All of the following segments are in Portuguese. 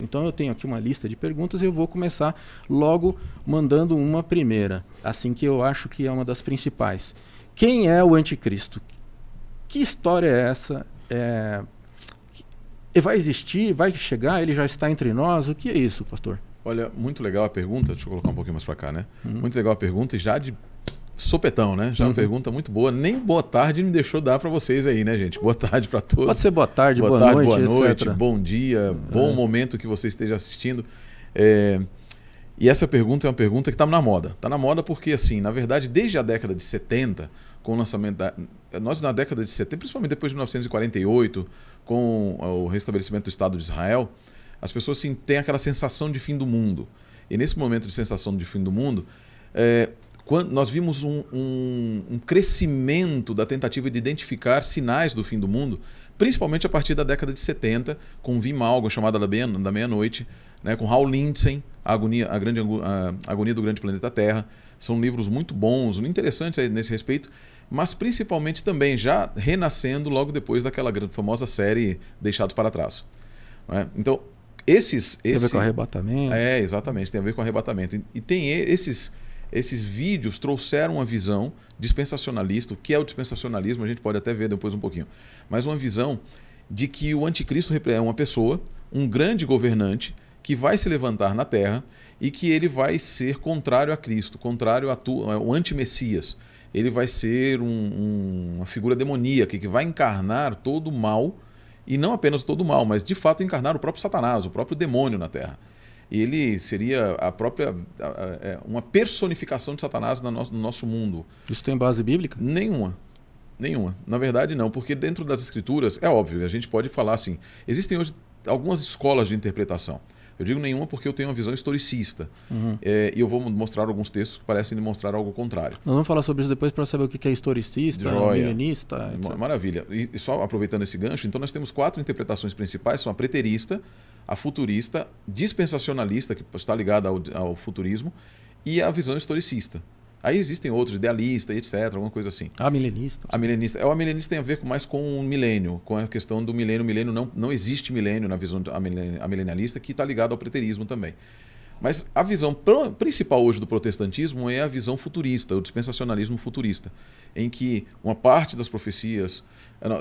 Então eu tenho aqui uma lista de perguntas e eu vou começar logo mandando uma primeira, assim que eu acho que é uma das principais. Quem é o anticristo? Que história é essa? Vai existir? Vai chegar? Ele já está entre nós? O que é isso, pastor? Olha, muito legal a pergunta. Deixa eu colocar um pouquinho mais para cá, né? Muito legal a pergunta e já de sopetão, né? Já uma pergunta muito boa. Nem boa tarde me deixou dar para vocês aí, né, gente? Boa tarde para todos. Pode ser boa tarde, boa noite, bom dia, bom momento que você esteja assistindo. E essa pergunta é uma pergunta que está na moda. Está na moda porque, assim, na verdade, desde a década de 70, com o lançamento nós na década de 70, principalmente depois de 1948, com o restabelecimento do Estado de Israel, as pessoas assim, têm aquela sensação de fim do mundo. E nesse momento de sensação de fim do mundo, quando nós vimos um crescimento da tentativa de identificar sinais do fim do mundo, principalmente a partir da década de 70, com Wim Algo, chamada da Meia-Noite, né, com Hal Lindsey, a Agonia do Grande Planeta Terra. São livros muito bons, interessantes nesse respeito, mas principalmente também já renascendo logo depois daquela famosa série Deixados para Trás. Né? Então, tem a ver com arrebatamento. Exatamente, tem a ver com arrebatamento. E tem esses vídeos trouxeram uma visão dispensacionalista. O que é o dispensacionalismo? A gente pode até ver depois um pouquinho. Mas uma visão de que o anticristo é uma pessoa, um grande governante, que vai se levantar na Terra e que ele vai ser contrário a Cristo, contrário ao anti-Messias. Ele vai ser uma figura demoníaca que vai encarnar todo o mal, e não apenas todo o mal, mas de fato encarnar o próprio Satanás, o próprio demônio na Terra. E ele seria uma personificação de Satanás no nosso mundo. Isso tem base bíblica? Nenhuma. Na verdade, não, porque dentro das Escrituras, é óbvio, a gente pode falar assim, existem hoje algumas escolas de interpretação. Eu digo nenhuma porque eu tenho uma visão historicista. E eu vou mostrar alguns textos que parecem demonstrar algo contrário. Nós vamos falar sobre isso depois para saber o que é historicista, milenista, etc. Maravilha. E só aproveitando esse gancho, então nós temos 4 interpretações principais, são a preterista, a futurista, dispensacionalista, que está ligada ao futurismo, e a visão historicista. Aí existem outros, idealista, etc., alguma coisa assim. A milenista. A milenista tem a ver mais com o milênio, com a questão do milênio. O milênio não existe milênio na visão milenialista, que está ligado ao preterismo também. Mas a visão principal hoje do protestantismo é a visão futurista, o dispensacionalismo futurista, em que uma parte das profecias...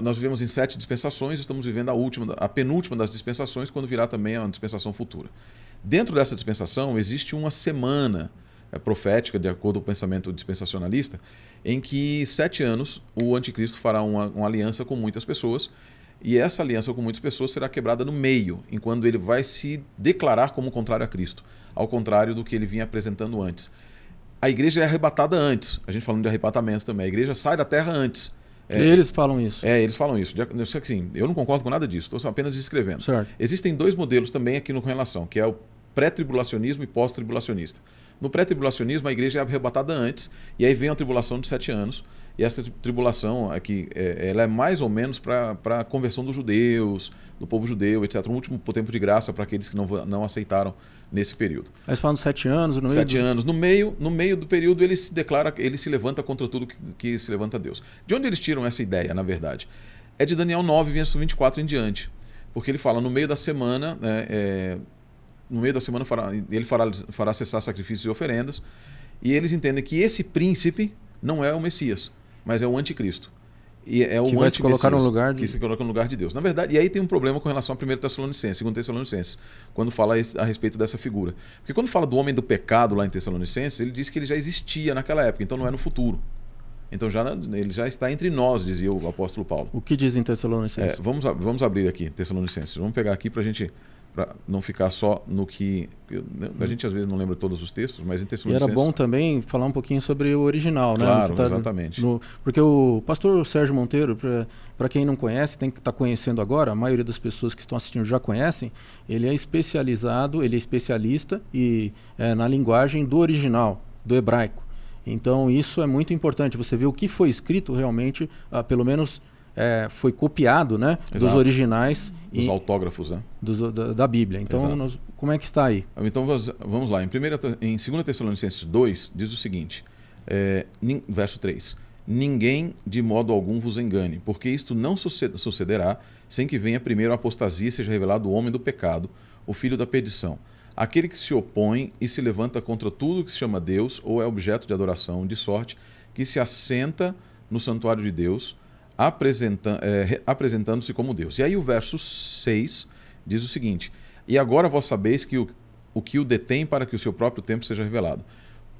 Nós vivemos em 7 dispensações, estamos vivendo a penúltima das dispensações, quando virá também a dispensação futura. Dentro dessa dispensação existe uma semana profética, de acordo com o pensamento dispensacionalista, em que 7 anos o anticristo fará uma aliança com muitas pessoas, e essa aliança com muitas pessoas será quebrada no meio, enquanto ele vai se declarar como contrário a Cristo, ao contrário do que ele vinha apresentando antes. A igreja é arrebatada antes, a gente falando de arrebatamento também, a igreja sai da terra antes. Eles falam isso. Eles falam isso. Assim, eu não concordo com nada disso, estou apenas descrevendo. Certo. Existem 2 modelos também aqui com relação, que é o pré-tribulacionismo e pós-tribulacionista. No pré-tribulacionismo, a igreja é arrebatada antes, e aí vem a tribulação de 7 anos, e essa tribulação aqui, ela é mais ou menos para a conversão dos judeus, do povo judeu, etc. Um último tempo de graça para aqueles que não aceitaram nesse período. Mas falam 7 anos, no meio 7 anos. No meio do período, ele se levanta contra tudo que se levanta a Deus. De onde eles tiram essa ideia, na verdade? É de Daniel 9, verso 24 em diante. Porque ele fala, no meio da semana... No meio da semana ele fará cessar sacrifícios e oferendas, e eles entendem que esse príncipe não é o Messias, mas é o anticristo. E é o que vai se colocar no lugar que se coloca no lugar de Deus. Na verdade, e aí tem um problema com relação a 1 Tessalonicenses, 2 Tessalonicenses, quando fala a respeito dessa figura. Porque quando fala do homem do pecado lá em Tessalonicenses, ele diz que ele já existia naquela época, então não é no futuro. Então ele já está entre nós, dizia o apóstolo Paulo. O que diz em Tessalonicenses? Vamos abrir aqui Tessalonicenses. Vamos pegar aqui para não ficar só no que... A gente às vezes não lembra todos os textos, mas em Tessalonicenses... E era bom também falar um pouquinho sobre o original, claro, né? Claro, exatamente. Porque o pastor Sérgio Monteiro, para quem não conhece, tem que estar conhecendo agora, a maioria das pessoas que estão assistindo já conhecem, ele é especialista na linguagem do original, do hebraico. Então isso é muito importante, você vê o que foi escrito realmente, pelo menos... foi copiado, né, dos originais. Dos autógrafos, né? Da Bíblia. Então, como é que está aí? Então, vamos lá. Em 2 Tessalonicenses 2, diz o seguinte, verso 3. Ninguém de modo algum vos engane, porque isto não sucederá sem que venha primeiro a apostasia e seja revelado o homem do pecado, o filho da perdição. Aquele que se opõe e se levanta contra tudo que se chama Deus ou é objeto de adoração, de sorte que se assenta no santuário de Deus, apresentando-se como Deus. E aí o verso 6 diz o seguinte: e agora vós sabeis que o que o detém para que o seu próprio tempo seja revelado.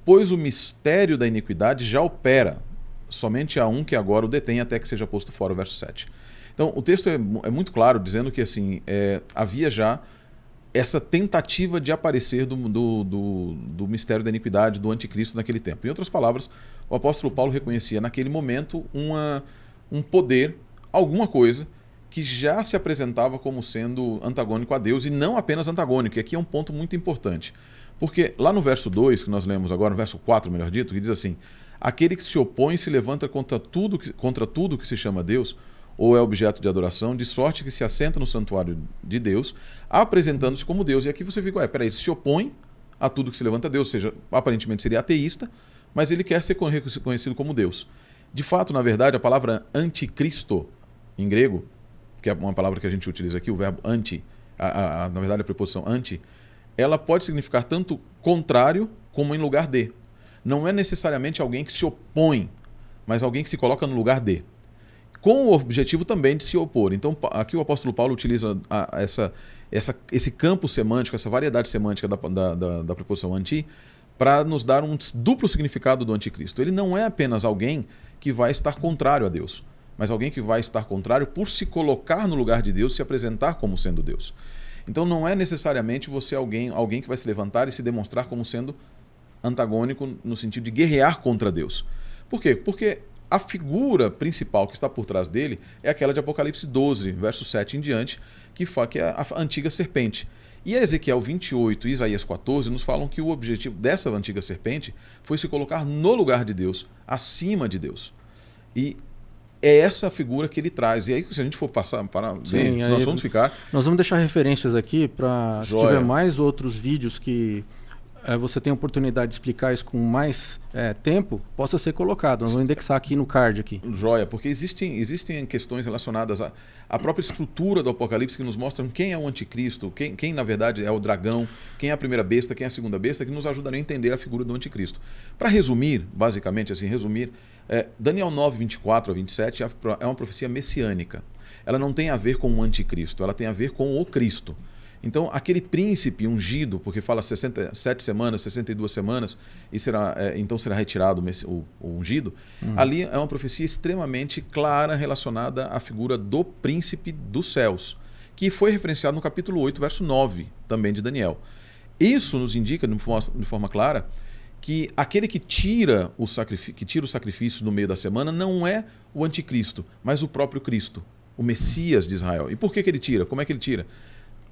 Pois o mistério da iniquidade já opera, somente há um que agora o detém até que seja posto fora, o verso 7. Então o texto é muito claro, dizendo que assim, havia já essa tentativa de aparecer do mistério da iniquidade, do anticristo naquele tempo. Em outras palavras, o apóstolo Paulo reconhecia naquele momento um poder, alguma coisa, que já se apresentava como sendo antagônico a Deus, e não apenas antagônico. E aqui é um ponto muito importante. Porque lá no verso 2, que nós lemos agora, no verso 4, melhor dito, que diz assim: aquele que se opõe e se levanta contra tudo que se chama Deus, ou é objeto de adoração, de sorte que se assenta no santuário de Deus, apresentando-se como Deus. E aqui você fica, peraí, ele se opõe a tudo que se levanta a Deus, ou seja, aparentemente seria ateísta, mas ele quer ser conhecido como Deus. De fato, na verdade, a palavra anticristo, em grego, que é uma palavra que a gente utiliza aqui, o verbo anti, na verdade a preposição anti, ela pode significar tanto contrário como em lugar de. Não é necessariamente alguém que se opõe, mas alguém que se coloca no lugar de, com o objetivo também de se opor. Então, aqui o apóstolo Paulo utiliza esse campo semântico, essa variedade semântica da preposição anti, para nos dar um duplo significado do anticristo. Ele não é apenas alguém que vai estar contrário a Deus, mas alguém que vai estar contrário por se colocar no lugar de Deus, se apresentar como sendo Deus. Então não é necessariamente você alguém que vai se levantar e se demonstrar como sendo antagônico no sentido de guerrear contra Deus. Por quê? Porque a figura principal que está por trás dele é aquela de Apocalipse 12, verso 7 em diante, que é a antiga serpente. E Ezequiel 28 e Isaías 14 nos falam que o objetivo dessa antiga serpente foi se colocar no lugar de Deus, acima de Deus. E é essa figura que ele traz. E aí, se a gente for passar para ver, nós vamos ficar... Nós vamos deixar referências aqui para, se tiver mais outros vídeos que você tem a oportunidade de explicar isso com mais tempo, possa ser colocado. Nós vamos indexar aqui no card. Aqui. Joia, porque existem questões relacionadas à própria estrutura do Apocalipse que nos mostram quem é o anticristo, quem na verdade é o dragão, quem é a primeira besta, quem é a segunda besta, que nos ajudariam a entender a figura do anticristo. Para resumir, basicamente, Daniel 9, 24 a 27 é uma profecia messiânica. Ela não tem a ver com o anticristo, ela tem a ver com o Cristo. Então, aquele príncipe ungido, porque fala 67 semanas, 62 semanas, e então será retirado o ungido, ali é uma profecia extremamente clara relacionada à figura do príncipe dos céus, que foi referenciado no capítulo 8, verso 9, também de Daniel. Isso nos indica, de forma clara, que aquele que tira o sacrifício no meio da semana não é o anticristo, mas o próprio Cristo, o Messias de Israel. E por que ele tira? Como é que ele tira?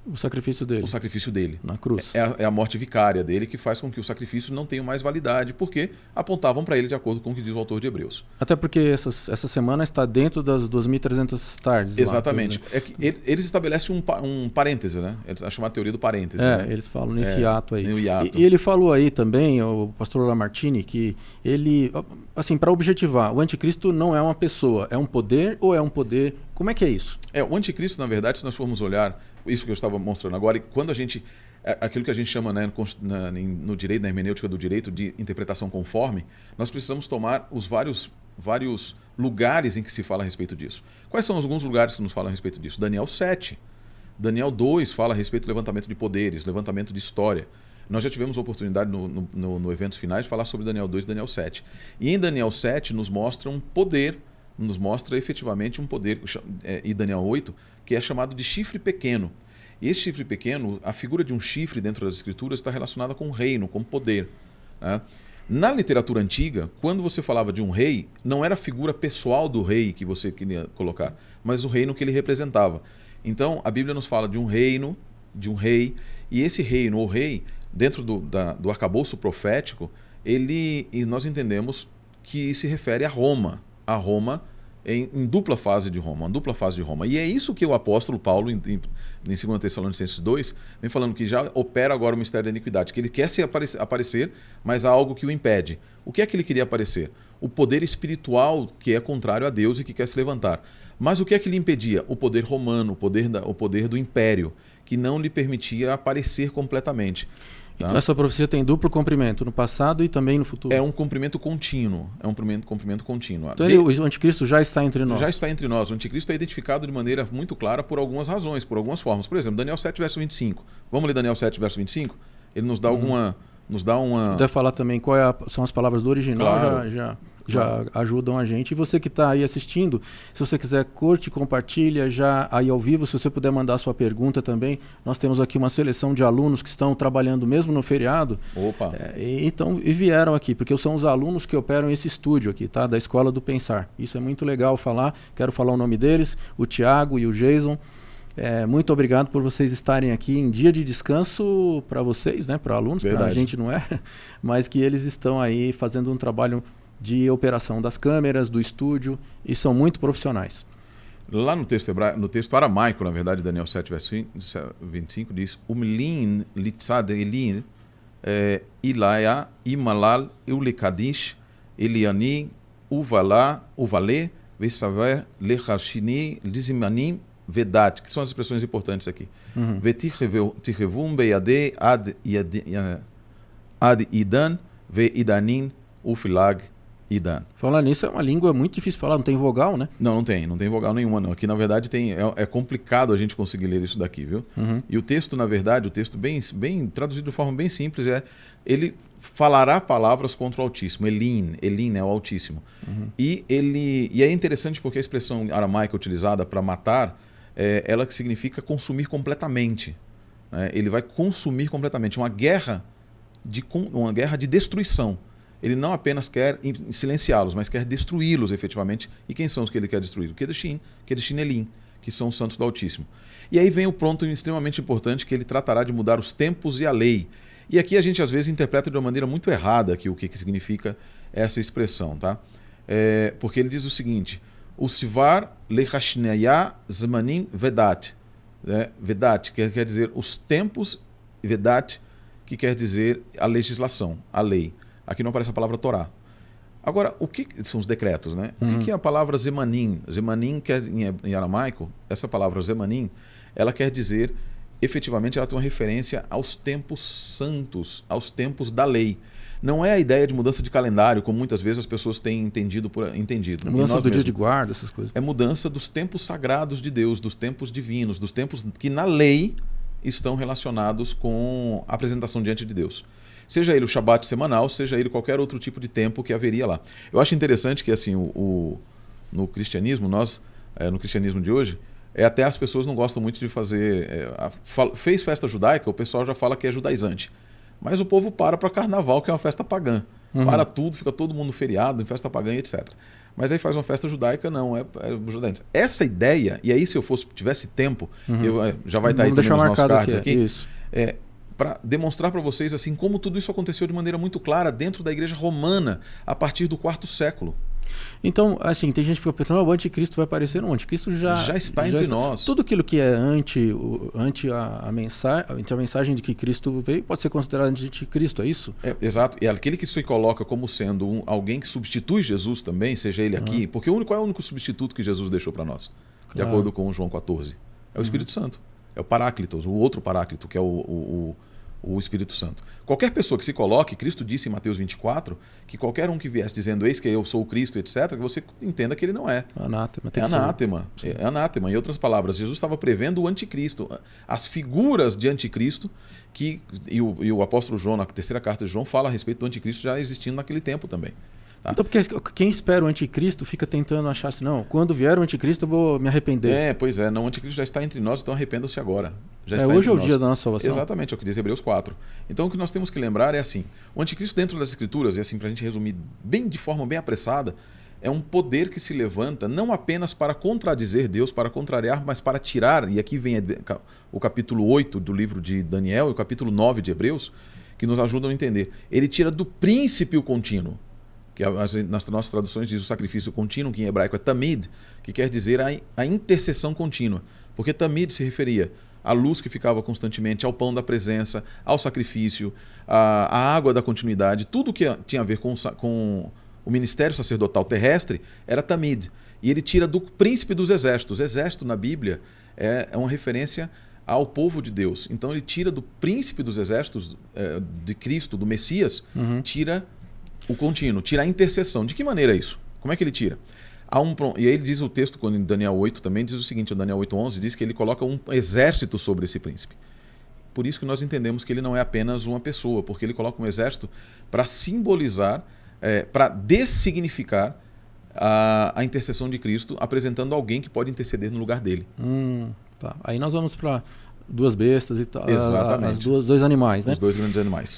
O sacrifício dele. O sacrifício dele. Na cruz. É a morte vicária dele que faz com que o sacrifício não tenha mais validade, porque apontavam para ele de acordo com o que diz o autor de Hebreus. Até porque essa semana está dentro das 2.300 tardes. Exatamente. É que eles estabelecem um parêntese, né? É chamada teoria do parêntese. Né? Eles falam nesse ato aí. No hiato. E ele falou aí também, o pastor Lamartine, que ele, assim, para objetivar, o anticristo não é uma pessoa, é um poder ou é um poder? Como é que é isso? O anticristo, na verdade, se nós formos olhar, isso que eu estava mostrando agora, e quando aquilo que a gente chama, né, no direito, na hermenêutica do direito, de interpretação conforme, nós precisamos tomar os vários lugares em que se fala a respeito disso. Quais são alguns lugares que nos falam a respeito disso? Daniel 7. Daniel 2 fala a respeito do levantamento de poderes, levantamento de história. Nós já tivemos a oportunidade no eventos finais de falar sobre Daniel 2 e Daniel 7. E em Daniel 7 nos mostra um poder, nos mostra efetivamente um poder, e Daniel 8, que é chamado de chifre pequeno. E esse chifre pequeno, a figura de um chifre dentro das escrituras está relacionada com o reino, com poder. Né? Na literatura antiga, quando você falava de um rei, não era a figura pessoal do rei que você queria colocar, mas o reino que ele representava. Então, a Bíblia nos fala de um reino, de um rei, e esse reino, ou rei, dentro do arcabouço profético, e nós entendemos que se refere a Roma em dupla fase de Roma, uma dupla fase de Roma. E é isso que o apóstolo Paulo, em 2 Tessalonicenses 2, vem falando que já opera agora o mistério da iniquidade, que ele quer se aparecer, mas há algo que o impede. O que é que ele queria aparecer? O poder espiritual que é contrário a Deus e que quer se levantar. Mas o que é que lhe impedia? O poder romano, o poder do império, que não lhe permitia aparecer completamente. Tá? Então essa profecia tem duplo cumprimento, no passado e também no futuro. É um cumprimento contínuo. É um cumprimento contínuo. Então o anticristo já está entre nós. Já está entre nós. O anticristo é identificado de maneira muito clara por algumas razões, por algumas formas. Por exemplo, Daniel 7, verso 25. Vamos ler Daniel 7, verso 25? Ele nos dá uma... Se puder falar também são as palavras do original, claro. já ajudam a gente. E você que está aí assistindo, se você quiser, curte, compartilha já aí ao vivo. Se você puder mandar sua pergunta também, nós temos aqui uma seleção de alunos que estão trabalhando mesmo no feriado. Opa! E vieram aqui, porque são os alunos que operam esse estúdio aqui, tá? Da Escola do Pensar. Isso é muito legal falar. Quero falar o nome deles, o Tiago e o Jason. Muito obrigado por vocês estarem aqui em dia de descanso para vocês, né? Para alunos, para a gente não é, mas que eles estão aí fazendo um trabalho de operação das câmeras, do estúdio, e são muito profissionais. Lá no texto aramaico, na verdade, Daniel 7, verso 25, diz: Umlin litzad elin ilaya imalal eulikadish eliani uvale vesaver lechashini lizimanim Vedat, que são as expressões importantes aqui. Vetirrevum beyade ad idan ve idanin ufilag idan. Falar nisso é uma língua muito difícil de falar, não tem vogal, né? Não tem vogal nenhuma, não. Aqui, na verdade, é complicado a gente conseguir ler isso daqui, viu? E o texto, na verdade, o texto bem traduzido de forma bem simples, ele falará palavras contra o Altíssimo. Elin é o Altíssimo. E é interessante porque a expressão aramaica utilizada para matar, ela que significa consumir completamente. Né? Ele vai consumir completamente. Uma guerra de destruição. Ele não apenas quer silenciá-los, mas quer destruí-los efetivamente. E quem são os que ele quer destruir? O Kedushin Elim, que são os santos do Altíssimo. E aí vem o ponto extremamente importante, que ele tratará de mudar os tempos e a lei. E aqui a gente às vezes interpreta de uma maneira muito errada aqui o que significa essa expressão. Tá? Porque ele diz o seguinte: Usivar lechashneya zmanim vedat. Vedat, que quer dizer os tempos, vedat, que quer dizer a legislação, a lei. Aqui não aparece a palavra Torá. Agora, o que são os decretos, né? O que é a palavra zemanim? Zemanim, em aramaico, essa palavra zemanim, ela quer dizer, efetivamente, ela tem uma referência aos tempos santos, aos tempos da lei. Não é a ideia de mudança de calendário, como muitas vezes as pessoas têm entendido. É mudança do dia de guarda, essas coisas. É mudança dos tempos sagrados de Deus, dos tempos divinos, dos tempos que na lei estão relacionados com a apresentação diante de Deus. Seja ele o Shabat semanal, seja ele qualquer outro tipo de tempo que haveria lá. Eu acho interessante que assim, no cristianismo, no cristianismo de hoje, até as pessoas não gostam muito de fazer... fez festa judaica, o pessoal já fala que é judaizante. Mas o povo para carnaval, que é uma festa pagã. Para tudo, fica todo mundo feriado, em festa pagã e etc. Mas aí faz uma festa judaica, não, é judaizante. Essa ideia, e aí se eu tivesse tempo, já vai estar aí também nos nossos cards aqui, para demonstrar para vocês assim como tudo isso aconteceu de maneira muito clara dentro da igreja romana, a partir do 4º século. Então, assim, tem gente que fica pensando, o anticristo vai aparecer. Não, o anticristo já está entre nós. Tudo aquilo que é anti a mensagem de que Cristo veio pode ser considerado anticristo, é isso? Exato. E aquele que se coloca como sendo alguém que substitui Jesus também, seja ele aqui, porque qual é o único substituto que Jesus deixou para nós? De acordo com João 14. É o Espírito Santo. É o Paráclitos, o outro Paráclito, que é o Espírito Santo. Qualquer pessoa que se coloque, Cristo disse em Mateus 24, que qualquer um que viesse dizendo, eis que eu sou o Cristo, etc., que você entenda que ele não é. Anátema. É anátema. Em outras palavras, Jesus estava prevendo o anticristo. As figuras de anticristo, e o apóstolo João, na 3ª carta de João, fala a respeito do anticristo já existindo naquele tempo também. Tá? Então, porque quem espera o anticristo fica tentando achar assim, não, quando vier o anticristo eu vou me arrepender. Pois é, não, o anticristo já está entre nós, então arrependam-se agora. Hoje é o dia da nossa salvação. Exatamente, é o que diz Hebreus 4. Então o que nós temos que lembrar é assim, o anticristo dentro das escrituras, e assim para a gente resumir de forma bem apressada, é um poder que se levanta não apenas para contradizer Deus, para contrariar, mas para tirar, e aqui vem o capítulo 8 do livro de Daniel e o capítulo 9 de Hebreus, que nos ajudam a entender. Ele tira do princípio contínuo, que nas nossas traduções diz o sacrifício contínuo, que em hebraico é tamid, que quer dizer a intercessão contínua. Porque tamid se referia à luz que ficava constantemente, ao pão da presença, ao sacrifício, à água da continuidade, tudo que tinha a ver com o ministério sacerdotal terrestre era tamid. E ele tira do príncipe dos exércitos. Exército na Bíblia é uma referência ao povo de Deus. Então ele tira do príncipe dos exércitos de Cristo, do Messias, tira o contínuo, tira a intercessão. De que maneira é isso? Como é que ele tira? E aí ele diz o texto, quando em Daniel 8 também, diz o seguinte, o Daniel 8:11 diz que ele coloca um exército sobre esse príncipe. Por isso que nós entendemos que ele não é apenas uma pessoa, porque ele coloca um exército para simbolizar, para dessignificar a intercessão de Cristo, apresentando alguém que pode interceder no lugar dele. Tá. Aí nós vamos para duas bestas e tal. Exatamente. Os dois animais, né? Os dois grandes animais.